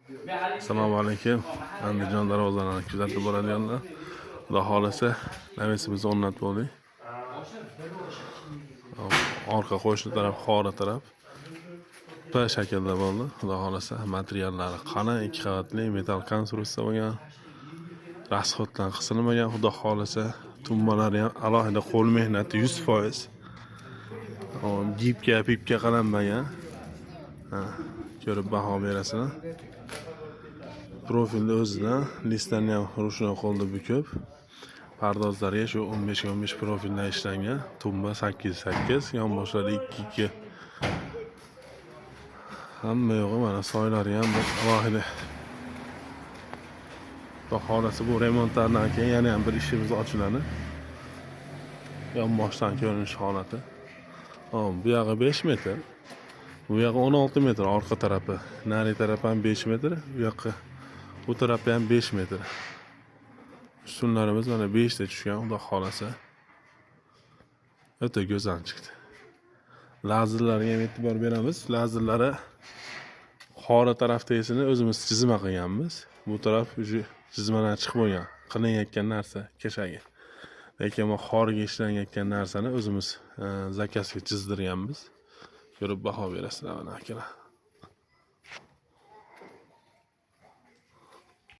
Assalomu alaykum. Andijon darvozalarini kuzatib boradiganlar. Xudo xolasa, navisimizni o'rnatib oldik. Orqa qo'shni taraf, xora taraf. Bu shaklda bo'ldi. Xudo xolasa, materiallari qalin, 2 qavatli metal konstruksiya bo'lgan. Rasxoddan qisilmagan. Xudo xolasa, tumbalari ham alohida qo'l mehnati 100%. Gipga, pipga qalanmagan. Ko'rib baho berasizlar. Profilni o'zidan listlarni ham ruchnoy qo'lda bukib, pardozlarga shu 15 ga 15 profildan ishlangan. Tumba 8 yonboshlari 2. Hamma yo'g'i mana soylari ham bir alohida. Xohlasa bu remontlardan keyin yana ham bir ishimiz ochiladi. Yonboshdan ko'rinish holati. Bu yog'i 5 metr. Bu yog'i 16 metr orqa tarafi. Nari tarafi ham 5 metr. Bu yoqqa bu tarafda ham 5 metr. Ustunlarimiz mana 5 ta tushgan, xudo xolasa. O'ta go'zal chiqdi. Lazerlarga ham e'tibor beramiz. Lazerlari xora tarafdagisini o'zimiz chizma qilganmiz. Bu taraf chizmalar chiqib bo'lgan. Qilinayotgan narsa keshagi. Lekin bu xoriga ishlanayotgan narsani o'zimiz zakazga chizdirganmiz. Ko'rib baho berasizlar mana akalar.